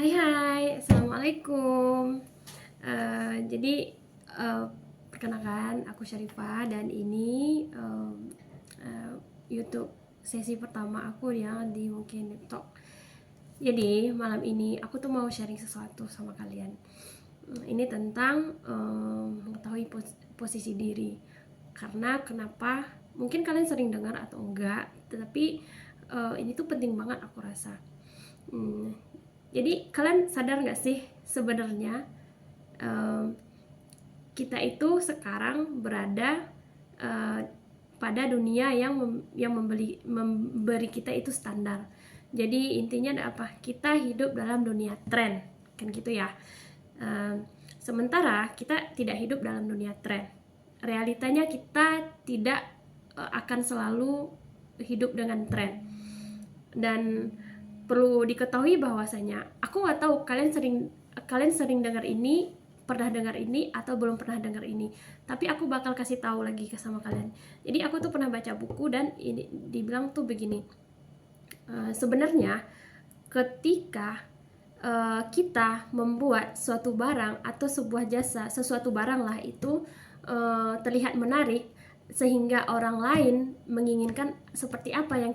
Hai, assalamualaikum. Jadi perkenalkan, aku Syarifah dan ini YouTube sesi pertama aku ya di Mungkin Talk. Jadi malam ini aku tuh mau sharing sesuatu sama kalian. Ini tentang mengetahui posisi diri. Karena kenapa? Mungkin kalian sering dengar atau enggak, tetapi ini tuh penting banget aku rasa. Jadi kalian sadar nggak sih sebenarnya kita itu sekarang berada pada dunia yang memberi kita itu standar. Jadi intinya ada apa? Kita hidup dalam dunia tren, kan gitu ya. Sementara kita tidak hidup dalam dunia tren. Realitanya kita tidak akan selalu hidup dengan tren. Dan perlu diketahui bahwasanya aku nggak tahu kalian sering dengar ini, pernah dengar ini atau belum pernah dengar ini, tapi aku bakal kasih tahu lagi ke sama kalian. Jadi aku tuh pernah baca buku dan ini dibilang tuh begini, sebenarnya ketika kita membuat suatu barang atau sebuah jasa, sesuatu barang lah itu terlihat menarik sehingga orang lain menginginkan seperti apa yang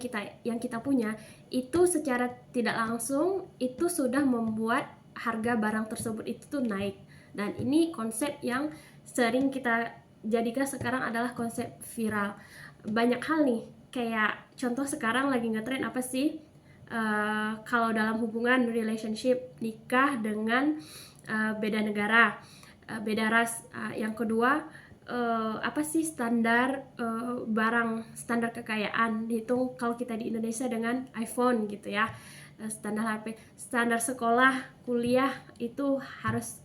kita punya, itu secara tidak langsung itu sudah membuat harga barang tersebut itu tuh naik. Dan ini konsep yang sering kita jadikan sekarang adalah konsep viral. Banyak hal nih, kayak contoh sekarang lagi ngetren apa sih? Kalau dalam hubungan relationship, nikah dengan beda negara, beda ras. Yang kedua, apa sih standar barang, standar kekayaan dihitung kalau kita di Indonesia dengan iPhone gitu ya. Standar HP, standar sekolah, kuliah itu harus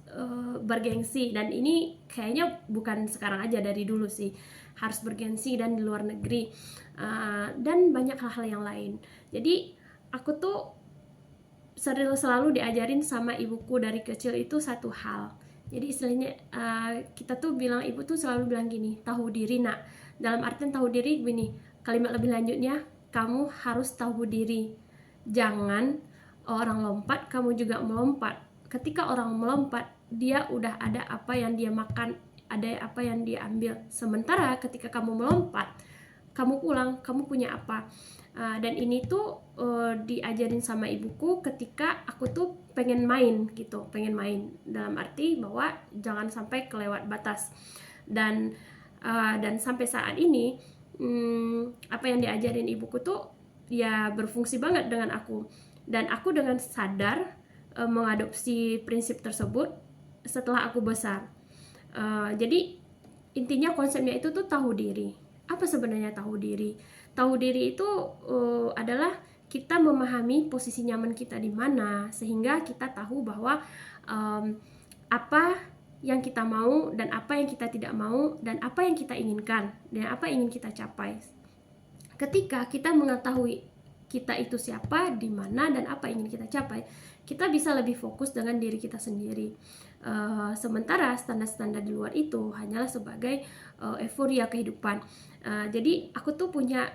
bergengsi, dan ini kayaknya bukan sekarang aja, dari dulu sih harus bergengsi dan di luar negeri, dan banyak hal-hal yang lain. Jadi aku tuh selalu diajarin sama ibuku dari kecil itu satu hal. Jadi istilahnya kita tuh bilang, ibu tuh selalu bilang gini, tahu diri nak. Dalam artian tahu diri gini, kalimat lebih lanjutnya, kamu harus tahu diri. Jangan orang lompat, kamu juga melompat. Ketika orang melompat, dia udah ada apa yang dia makan, ada apa yang dia ambil. Sementara ketika kamu melompat, kamu pulang, kamu punya apa? Dan ini tuh diajarin sama ibuku ketika aku tuh pengen main gitu, pengen main dalam arti bahwa jangan sampai kelewat batas. Dan sampai saat ini apa yang diajarin ibuku tuh ya berfungsi banget dengan aku, dan aku dengan sadar mengadopsi prinsip tersebut setelah aku besar. Jadi intinya konsepnya itu tuh tahu diri. Apa sebenarnya tahu diri? Tahu diri itu adalah kita memahami posisi nyaman kita di mana, sehingga kita tahu bahwa apa yang kita mau dan apa yang kita tidak mau, dan apa yang kita inginkan dan apa yang ingin kita capai. Ketika kita mengetahui kita itu siapa, di mana, dan apa yang ingin kita capai, kita bisa lebih fokus dengan diri kita sendiri. Sementara standar-standar di luar itu hanyalah sebagai euforia kehidupan. Jadi aku tuh punya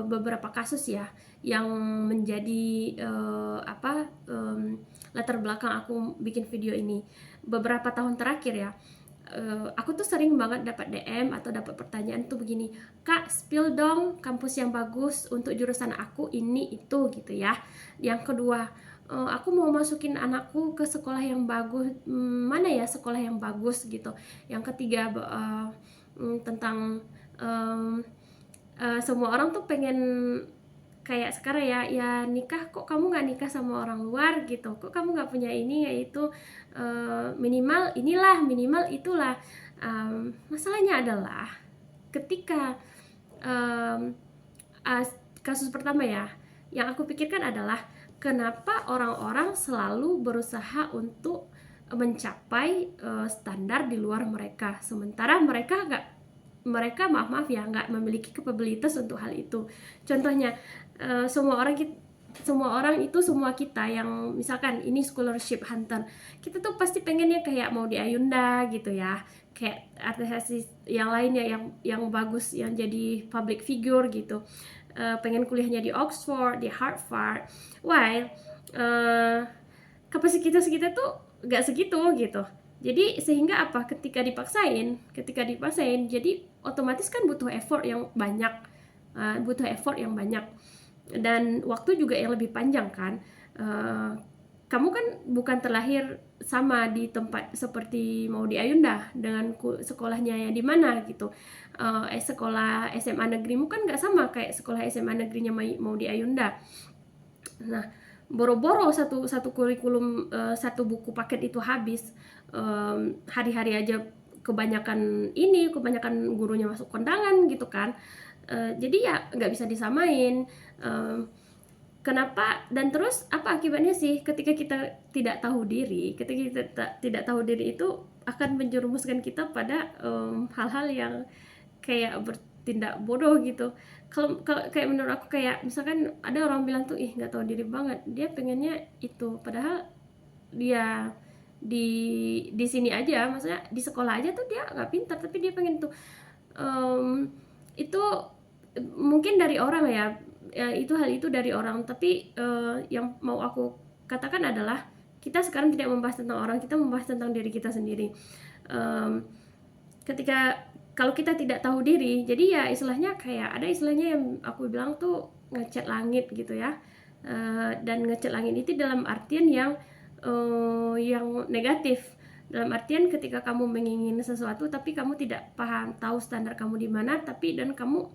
beberapa kasus ya yang menjadi latar belakang aku bikin video ini. Beberapa tahun terakhir ya, aku tuh sering banget dapat DM atau dapat pertanyaan tuh begini, Kak, spill dong kampus yang bagus untuk jurusan aku ini itu gitu ya. Yang kedua, aku mau masukin anakku ke sekolah yang bagus, mana ya sekolah yang bagus gitu. Yang ketiga, tentang semua orang tuh pengen kayak sekarang ya nikah, kok kamu nggak nikah sama orang luar gitu, kok kamu nggak punya ini, yaitu minimal inilah, minimal itulah. Masalahnya adalah ketika kasus pertama ya, yang aku pikirkan adalah kenapa orang-orang selalu berusaha untuk mencapai standar di luar mereka, sementara mereka maaf ya nggak memiliki kapabilitas untuk hal itu. Contohnya, semua kita yang misalkan ini scholarship hunter, kita tuh pasti pengennya kayak mau di Ayunda gitu ya, kayak artis yang lainnya yang bagus, yang jadi public figure gitu, pengen kuliahnya di Oxford, di Harvard. While kapasitas kita tuh nggak segitu gitu. Jadi sehingga apa, ketika dipaksain jadi otomatis kan butuh effort yang banyak, dan waktu juga yang lebih panjang kan. Kamu kan bukan terlahir sama di tempat seperti Maudy Ayunda dengan sekolahnya yang di mana gitu. Sekolah SMA negerimu kan nggak sama kayak sekolah SMA negerinya Maudy Ayunda. Nah, boro-boro satu kurikulum, satu buku paket itu habis, hari-hari aja kebanyakan gurunya masuk kondangan gitu kan. Jadi ya nggak bisa disamain. Kenapa dan terus apa akibatnya sih ketika kita tidak tahu diri? Ketika kita tidak tahu diri itu akan menjerumuskan kita pada hal-hal yang kayak bertindak bodoh gitu. Kalau kayak menurut aku, kayak misalkan ada orang bilang tuh, ih nggak tahu diri banget, dia pengennya itu, padahal dia di sini aja, maksudnya di sekolah aja tuh dia nggak pintar, tapi dia pengen tuh. Itu mungkin dari orang ya, hal itu dari orang, tapi yang mau aku katakan adalah kita sekarang tidak membahas tentang orang, kita membahas tentang diri kita sendiri. Ketika kalau kita tidak tahu diri, jadi ya istilahnya kayak ada istilahnya yang aku bilang tuh ngecat langit gitu ya. Dan ngecat langit itu dalam artian yang negatif. Dalam artian ketika kamu menginginkan sesuatu tapi kamu tidak paham, tahu standar kamu di mana, tapi dan kamu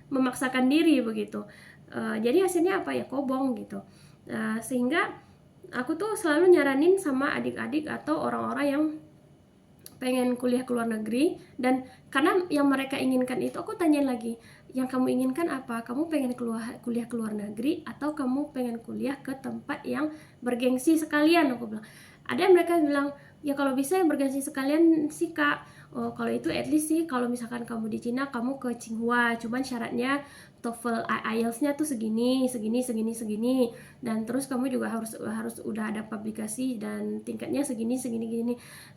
memaksakan diri begitu. Jadi hasilnya apa ya, kobong gitu. Sehingga aku tuh selalu nyaranin sama adik-adik atau orang-orang yang pengen kuliah ke luar negeri, dan karena yang mereka inginkan itu, aku tanyain lagi, yang kamu inginkan apa? Kamu pengen kuliah ke luar negeri atau kamu pengen kuliah ke tempat yang bergengsi sekalian? Aku bilang. Ada yang mereka bilang, ya kalau bisa yang bergengsi sekalian sih kak. Oh, kalau itu at least sih, kalau misalkan kamu di Cina kamu ke Tsinghua, cuman syaratnya TOEFL IELTS-nya tuh segini, dan terus kamu juga harus udah ada publikasi dan tingkatnya segini,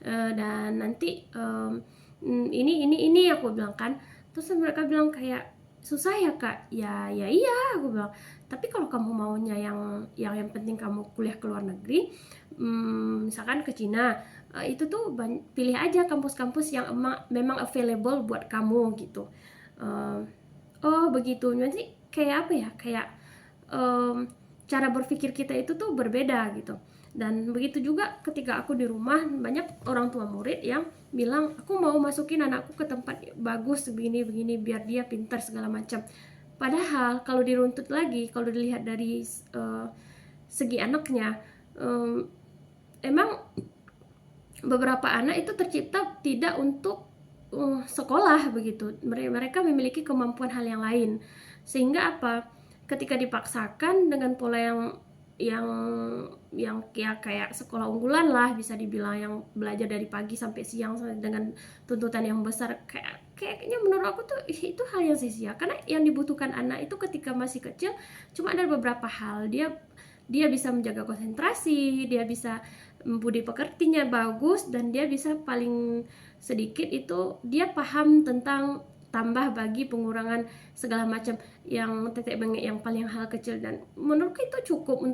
dan nanti ini aku bilang kan. Terus mereka bilang kayak, susah ya kak? Ya iya, aku bilang. Tapi kalau kamu maunya yang penting kamu kuliah ke luar negeri, misalkan ke Cina, itu tuh pilih aja kampus-kampus yang memang available buat kamu gitu. Oh begitu, nanti kayak apa ya, kayak cara berpikir kita itu tuh berbeda gitu. Dan begitu juga ketika aku di rumah, banyak orang tua murid yang bilang, aku mau masukin anakku ke tempat bagus begini biar dia pintar segala macam. Padahal kalau diruntut lagi, kalau dilihat dari segi anaknya, emang beberapa anak itu tercipta tidak untuk sekolah begitu. Mereka memiliki kemampuan hal yang lain, sehingga apa, ketika dipaksakan dengan pola yang ya kayak sekolah unggulan lah bisa dibilang, yang belajar dari pagi sampai siang dengan tuntutan yang besar, kayaknya menurut aku tuh itu hal yang sia-sia. Karena yang dibutuhkan anak itu ketika masih kecil cuma ada beberapa hal. Dia bisa menjaga konsentrasi, dia bisa budi pekertinya bagus, dan dia bisa paling sedikit itu dia paham tentang tambah, bagi, pengurangan, segala macam yang tetek bengek, yang paling hal kecil. Dan menurutku itu cukup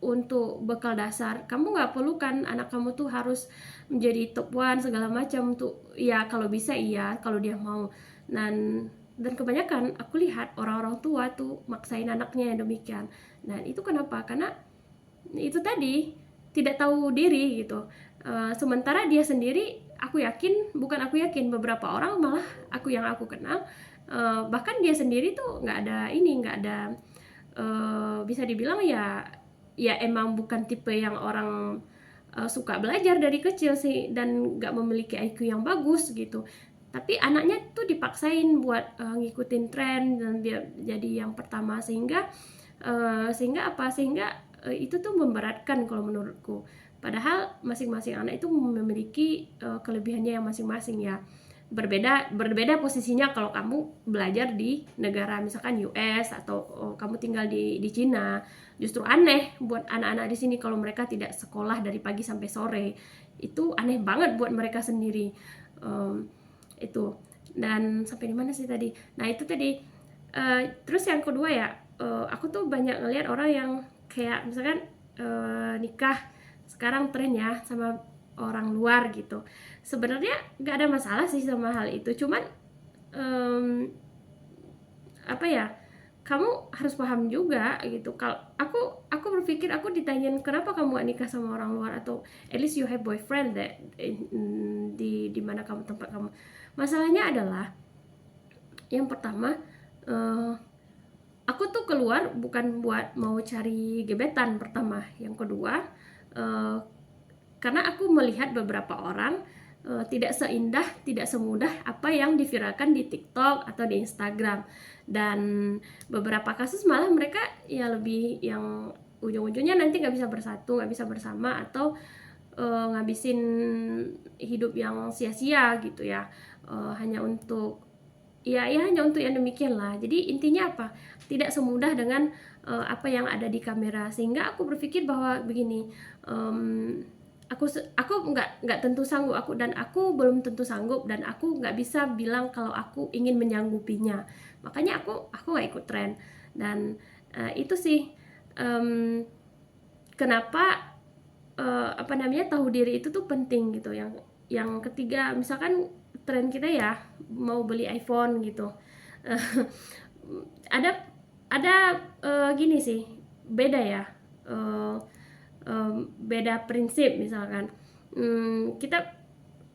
untuk bekal dasar. Kamu nggak perlu kan anak kamu tuh harus menjadi top one segala macam tuh. Ya kalau bisa iya, kalau dia mau. Dan kebanyakan aku lihat orang-orang tua tuh maksain anaknya yang demikian. Nah itu kenapa? Karena itu tadi, tidak tahu diri gitu. Sementara dia sendiri, bukan aku yakin, beberapa orang malah aku kenal, bahkan dia sendiri tuh nggak ada bisa dibilang ya emang bukan tipe yang orang suka belajar dari kecil sih, dan nggak memiliki IQ yang bagus gitu. Tapi anaknya tuh dipaksain buat ngikutin tren dan biar jadi yang pertama, sehingga itu tuh memberatkan kalau menurutku. Padahal masing-masing anak itu memiliki kelebihannya yang masing-masing ya. Berbeda posisinya kalau kamu belajar di negara misalkan US, atau kamu tinggal di Cina. Justru aneh buat anak-anak di sini kalau mereka tidak sekolah dari pagi sampai sore. Itu aneh banget buat mereka sendiri. Itu. Dan sampai di mana sih tadi? Nah itu tadi. Terus yang kedua ya, aku tuh banyak ngelihat orang yang kayak misalkan nikah sekarang tren ya sama orang luar gitu. Sebenarnya nggak ada masalah sih sama hal itu, cuman apa ya, kamu harus paham juga gitu. Kalau aku berpikir, aku ditanyain kenapa kamu gak nikah sama orang luar, atau at least you have boyfriend that di mana kamu, tempat kamu. Masalahnya adalah yang pertama, aku tuh keluar bukan buat mau cari gebetan pertama. Yang kedua, karena aku melihat beberapa orang tidak seindah, tidak semudah apa yang diviralkan di TikTok atau di Instagram. Dan beberapa kasus malah mereka ya lebih yang ujung-ujungnya nanti nggak bisa bersatu, nggak bisa bersama, atau ngabisin hidup yang sia-sia gitu ya, hanya untuk hanya untuk yang demikian lah. Jadi intinya apa? Tidak semudah dengan apa yang ada di kamera. Sehingga aku berpikir bahwa begini, aku nggak tentu sanggup, aku belum tentu sanggup, dan aku nggak bisa bilang kalau aku ingin menyanggupinya. Makanya aku nggak ikut tren. Dan itu sih kenapa tahu diri itu tuh penting gitu. Yang ketiga, misalkan tren kita ya mau beli iPhone gitu, ada gini sih, beda ya, beda prinsip. Misalkan kita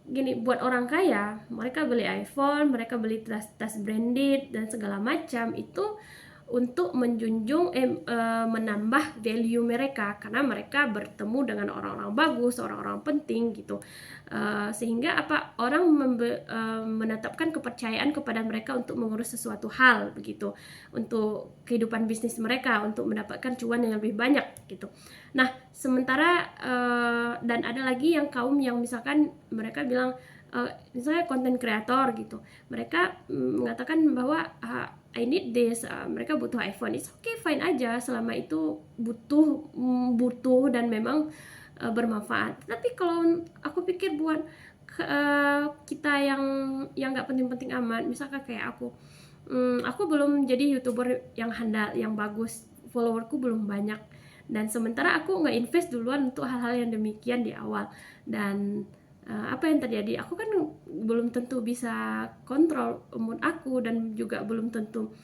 gini, buat orang kaya mereka beli iPhone, mereka beli tas branded dan segala macam itu untuk menjunjung menambah value mereka, karena mereka bertemu dengan orang-orang bagus, orang-orang penting gitu. Sehingga orang menetapkan kepercayaan kepada mereka untuk mengurus sesuatu hal begitu, untuk kehidupan bisnis mereka, untuk mendapatkan cuan yang lebih banyak gitu. Nah, sementara dan ada lagi yang kaum yang misalkan mereka bilang, misalnya konten kreator gitu, mereka mengatakan bahwa I need this, mereka butuh iPhone. It's okay, fine aja selama itu butuh dan memang bermanfaat. Tapi kalau aku pikir buat kita yang nggak penting-penting amat, misalkan kayak aku belum jadi YouTuber yang handal, yang bagus, followerku belum banyak, dan sementara aku nggak invest duluan untuk hal-hal yang demikian di awal. Dan apa yang terjadi, aku kan belum tentu bisa kontrol mood aku, dan juga belum tentu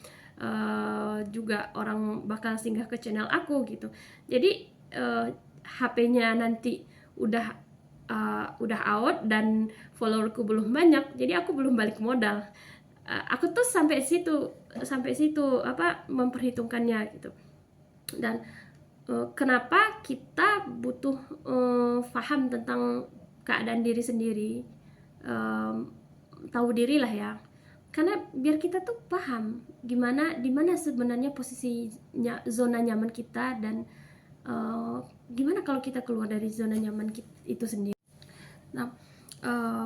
juga orang bakal singgah ke channel aku gitu. Jadi HP-nya nanti udah out dan followerku belum banyak, jadi aku belum balik modal. Aku tuh sampai situ memperhitungkannya gitu. Dan kenapa kita butuh paham tentang keadaan diri sendiri, tahu diri lah ya, karena biar kita tuh paham di mana sebenarnya posisinya, zona nyaman kita, dan gimana kalau kita keluar dari zona nyaman itu sendiri. Nah,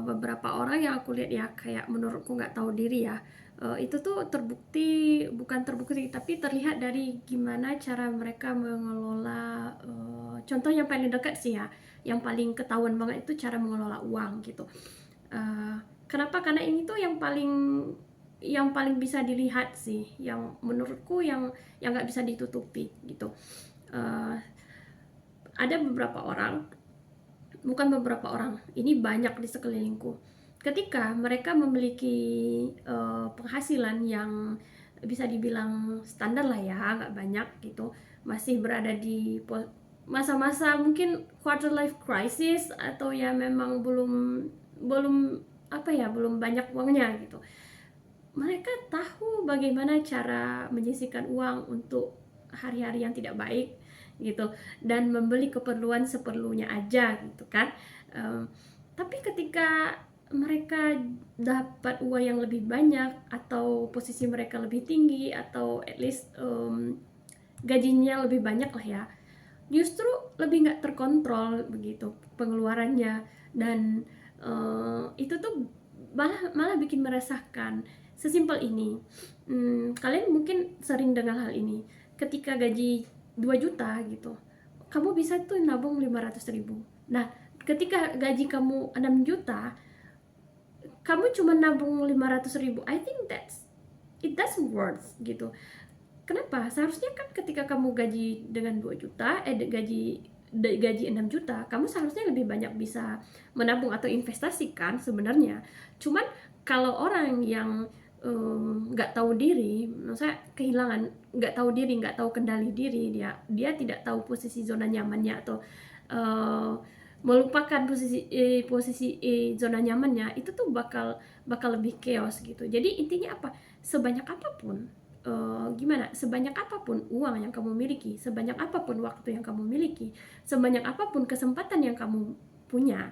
beberapa orang yang aku lihat ya, kayak menurutku nggak tahu diri ya, itu tuh bukan terbukti, tapi terlihat dari gimana cara mereka mengelola. Contoh yang paling dekat sih ya, yang paling ketahuan banget itu cara mengelola uang gitu. Kenapa? Karena ini tuh yang paling bisa dilihat sih, yang menurutku yang nggak bisa ditutupi gitu. Ada beberapa orang, ini banyak di sekelilingku, ketika mereka memiliki penghasilan yang bisa dibilang standar lah ya, nggak banyak gitu, masih berada di masa-masa mungkin quarter life crisis, atau ya memang belum banyak uangnya gitu. Mereka tahu bagaimana cara menyisihkan uang untuk hari-hari yang tidak baik gitu, dan membeli keperluan seperlunya aja gitu kan. Tapi ketika mereka dapat uang yang lebih banyak, atau posisi mereka lebih tinggi, atau at least gajinya lebih banyak lah ya, justru lebih nggak terkontrol begitu pengeluarannya. Dan itu tuh malah bikin meresahkan. Sesimpel ini, kalian mungkin sering dengar hal ini, ketika gaji 2 juta gitu, kamu bisa tuh nabung 500.000. Nah, ketika gaji kamu 6 juta, kamu cuma nabung 500.000. I think it doesn't work gitu. Kenapa? Seharusnya kan ketika kamu gaji dengan 2 juta, gaji gaji 6 juta, kamu seharusnya lebih banyak bisa menabung atau investasikan sebenarnya. Cuman kalau orang yang nggak tahu diri, maksudnya kehilangan, nggak tahu diri, nggak tahu kendali diri, dia tidak tahu posisi zona nyamannya, atau melupakan posisi zona nyamannya, itu tuh bakal lebih chaos gitu. Jadi intinya apa? Sebanyak apapun sebanyak apapun uang yang kamu miliki, sebanyak apapun waktu yang kamu miliki, sebanyak apapun kesempatan yang kamu punya,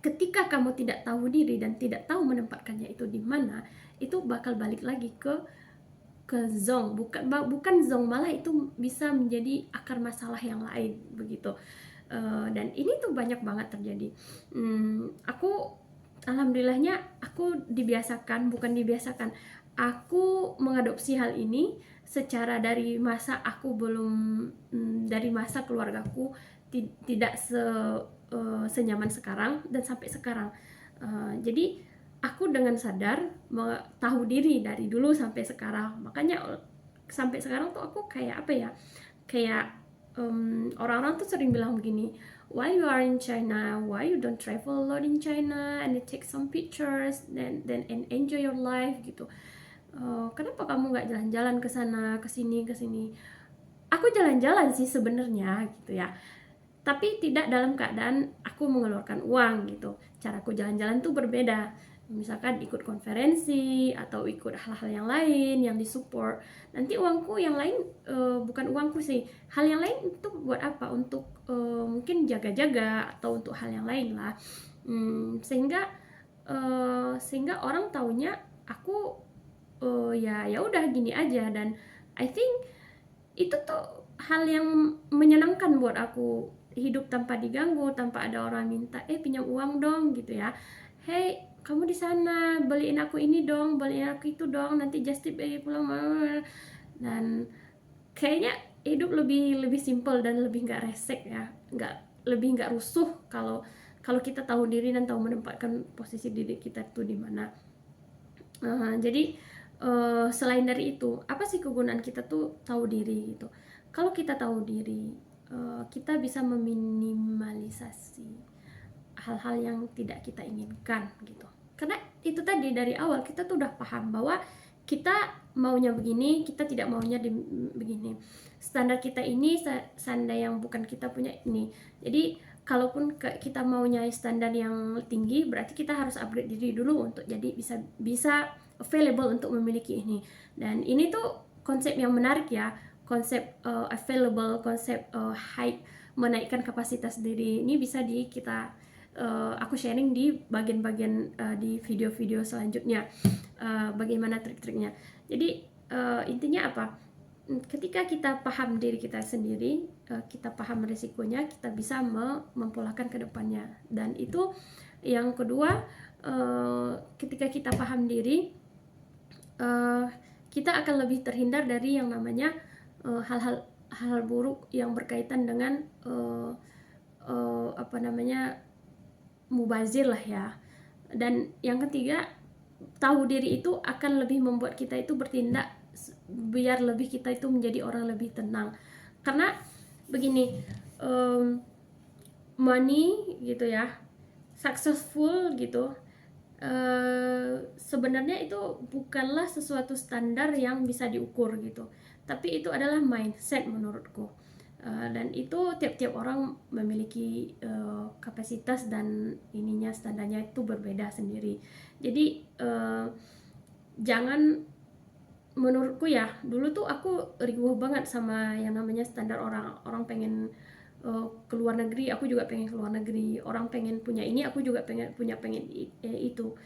ketika kamu tidak tahu diri dan tidak tahu menempatkannya itu di mana, itu bakal balik lagi ke zong, bukan zong, malah itu bisa menjadi akar masalah yang lain begitu. Dan ini tuh banyak banget terjadi. Aku alhamdulillahnya aku aku mengadopsi hal ini secara dari masa aku belum dari masa keluargaku tidak senyaman sekarang dan sampai sekarang. Jadi aku dengan sadar tahu diri dari dulu sampai sekarang. Makanya sampai sekarang tuh aku kayak apa ya? Kayak orang-orang tuh sering bilang begini, why you are in China, why you don't travel a lot in China and take some pictures and enjoy your life gitu. Kenapa kamu nggak jalan-jalan ke sana, ke sini? Aku jalan-jalan sih sebenarnya gitu ya, tapi tidak dalam keadaan aku mengeluarkan uang gitu. Caraku jalan-jalan tuh berbeda. Misalkan ikut konferensi atau ikut hal-hal yang lain yang disupport. Nanti uangku yang lain bukan uangku sih. Hal yang lain itu buat apa? Untuk mungkin jaga-jaga atau untuk hal yang lain lah. Sehingga orang taunya aku ya udah gini aja, dan I think itu tuh hal yang menyenangkan buat aku, hidup tanpa diganggu, tanpa ada orang minta pinjam uang dong gitu ya, hey kamu di sana beliin aku ini dong, beliin aku itu dong, nanti just tip pulang. Dan kayaknya hidup lebih simple dan lebih nggak resek ya, lebih nggak rusuh kalau kita tahu diri dan tahu menempatkan posisi diri kita tuh di mana. Jadi selain dari itu, apa sih kegunaan kita tuh tahu diri gitu? Kalau kita tahu diri, kita bisa meminimalisasi hal-hal yang tidak kita inginkan gitu. Karena itu tadi dari awal kita tuh udah paham bahwa kita maunya begini, kita tidak maunya begini. Standar kita ini standar yang bukan kita punya ini. Jadi kalaupun kita maunya standar yang tinggi, berarti kita harus upgrade diri dulu untuk jadi bisa available untuk memiliki ini. Dan ini tuh konsep yang menarik ya, konsep available, konsep hype, menaikkan kapasitas diri. Ini bisa aku sharing di bagian-bagian di video-video selanjutnya, bagaimana trik-triknya. Jadi intinya apa? Ketika kita paham diri kita sendiri, kita paham risikonya, kita bisa mempolakan ke depannya. Dan itu yang kedua, ketika kita paham diri, kita akan lebih terhindar dari yang namanya hal-hal buruk yang berkaitan dengan mubazir lah ya. Dan yang ketiga, tahu diri itu akan lebih membuat kita itu bertindak biar lebih kita itu menjadi orang lebih tenang. Karena begini, money gitu ya, successful gitu, sebenarnya itu bukanlah sesuatu standar yang bisa diukur gitu, tapi itu adalah mindset menurutku. Dan itu tiap-tiap orang memiliki kapasitas dan ininya, standarnya itu berbeda sendiri. Jadi jangan, menurutku ya, dulu tuh aku riuh banget sama yang namanya standar orang pengen ke luar negeri, aku juga pengen ke luar negeri, orang pengen punya ini, aku juga pengen itu.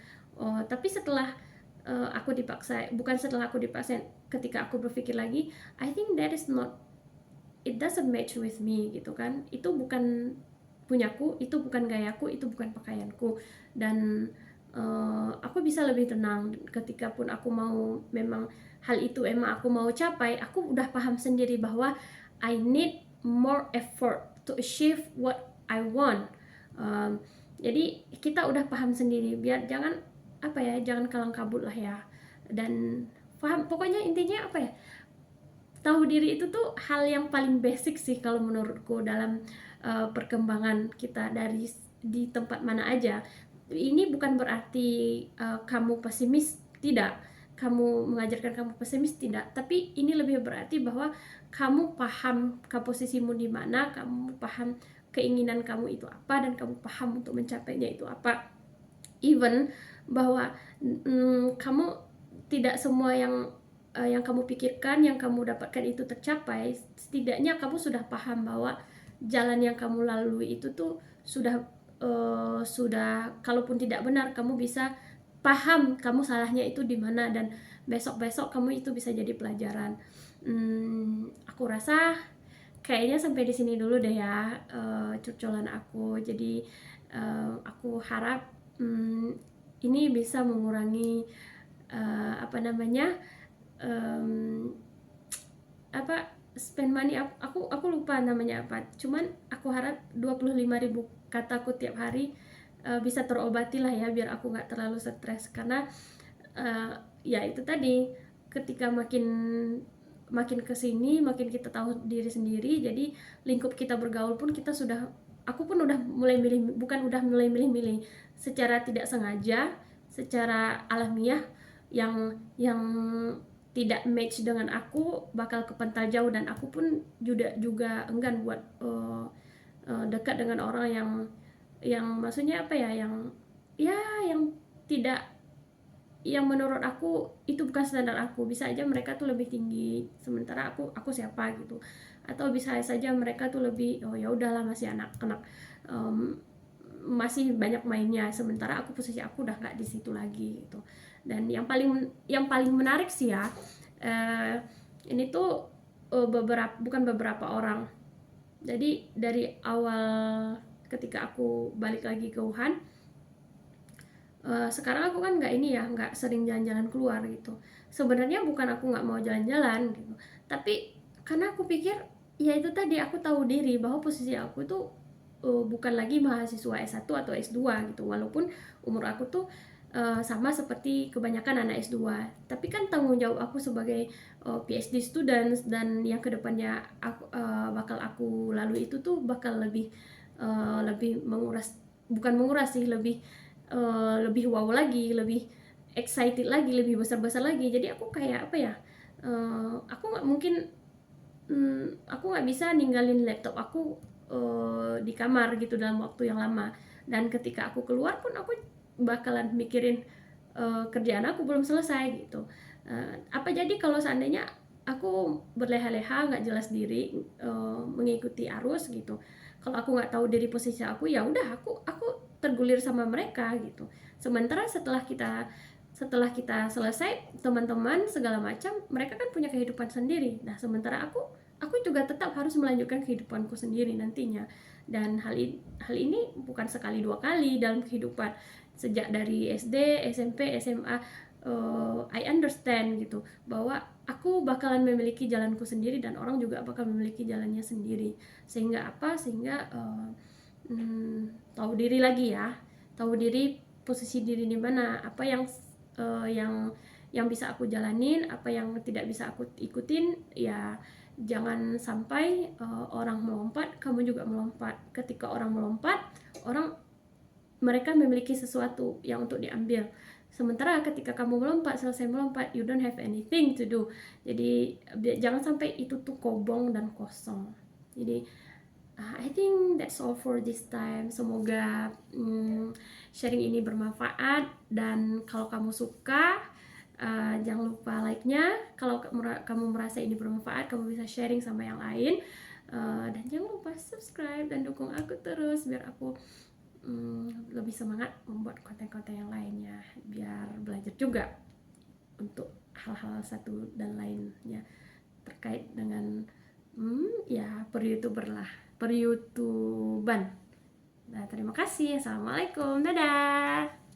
Tapi setelah aku dipaksa, ketika aku berpikir lagi, I think it doesn't match with me gitu kan. Itu bukan punyaku, itu bukan gayaku, itu bukan pakaianku. Dan aku bisa lebih tenang ketika pun aku mau, memang hal itu emang aku mau capai, aku udah paham sendiri bahwa I need more effort to achieve what I want. Jadi kita udah paham sendiri, biar jangan kalang kabut lah ya. Dan paham, pokoknya intinya tahu diri itu tuh hal yang paling basic sih kalau menurutku dalam perkembangan kita di tempat mana aja. Ini bukan berarti kamu pesimis, tidak. Kamu mengajarkan kamu pesimis, tidak. Tapi ini lebih berarti bahwa kamu paham posisimu di mana, kamu paham keinginan kamu itu apa, dan kamu paham untuk mencapainya itu apa. Even bahwa kamu tidak semua yang kamu pikirkan, yang kamu dapatkan itu tercapai, setidaknya kamu sudah paham bahwa jalan yang kamu lalui itu tuh sudah kalaupun tidak benar, kamu bisa paham kamu salahnya itu di mana, dan besok-besok kamu itu bisa jadi pelajaran. Aku rasa kayaknya sampai di sini dulu deh ya curcolan aku. Jadi aku harap ini bisa mengurangi spend money. Aku lupa namanya apa, cuman aku harap 25.000 kataku tiap hari bisa terobati lah ya, biar aku nggak terlalu stres. Karena ya itu tadi, ketika makin kesini makin kita tahu diri sendiri, jadi lingkup kita bergaul pun aku pun udah mulai milih-milih secara tidak sengaja, secara alamiah, yang tidak match dengan aku bakal kepental jauh, dan aku pun juga enggan buat dekat dengan orang yang maksudnya apa ya, yang tidak, yang menurut aku itu bukan standar aku. Bisa aja mereka tuh lebih tinggi, sementara aku siapa gitu. Atau bisa saja mereka tuh lebih, oh ya udahlah masih anak-anak, masih banyak mainnya, sementara posisi aku udah nggak di situ lagi gitu. Dan yang paling menarik sih ya, ini tuh bukan beberapa orang. Jadi dari awal ketika aku balik lagi ke Wuhan, sekarang aku kan nggak sering jalan-jalan keluar gitu. Sebenarnya bukan aku nggak mau jalan-jalan gitu, tapi karena aku pikir ya itu tadi, aku tahu diri bahwa posisi aku itu bukan lagi mahasiswa S1 atau S2 gitu, walaupun umur aku tuh sama seperti kebanyakan anak S2. Tapi kan tanggung jawab aku sebagai PhD students, dan yang kedepannya bakal aku lalui itu tuh bakal lebih menguras sih, lebih wow lagi, lebih excited lagi, lebih besar-besar lagi. Jadi aku kayak apa ya, aku nggak mungkin, aku nggak bisa ninggalin laptop aku di kamar gitu dalam waktu yang lama. Dan ketika aku keluar pun aku bakalan mikirin kerjaan aku belum selesai gitu. Apa jadi kalau seandainya aku berleha-leha, nggak jelas diri, mengikuti arus gitu. Kalau aku nggak tahu diri posisi aku, ya udah aku tergulir sama mereka gitu. Sementara setelah kita selesai, teman-teman segala macam, mereka kan punya kehidupan sendiri. Nah, sementara aku juga tetap harus melanjutkan kehidupanku sendiri nantinya. Dan hal ini bukan sekali dua kali dalam kehidupan. Sejak dari SD, SMP, SMA, I understand gitu, bahwa aku bakalan memiliki jalanku sendiri, dan orang juga bakal memiliki jalannya sendiri. Sehingga tahu diri lagi ya, tahu diri, posisi diri di mana, apa yang bisa aku jalanin, apa yang tidak bisa aku ikutin. Ya jangan sampai orang melompat, kamu juga melompat. Ketika orang melompat, mereka memiliki sesuatu yang untuk diambil. Sementara ketika kamu selesai melompat, you don't have anything to do. Jadi jangan sampai itu tuh kobong dan kosong. Jadi I think that's all for this time. Semoga sharing ini bermanfaat, dan kalau kamu suka, jangan lupa like-nya. Kalau kamu merasa ini bermanfaat, kamu bisa sharing sama yang lain, dan jangan lupa subscribe dan dukung aku terus, biar aku lebih semangat membuat konten-konten yang lainnya, biar belajar juga untuk hal-hal satu dan lainnya terkait dengan ya per-YouTuber. Nah, terima kasih. Assalamualaikum. Dadah.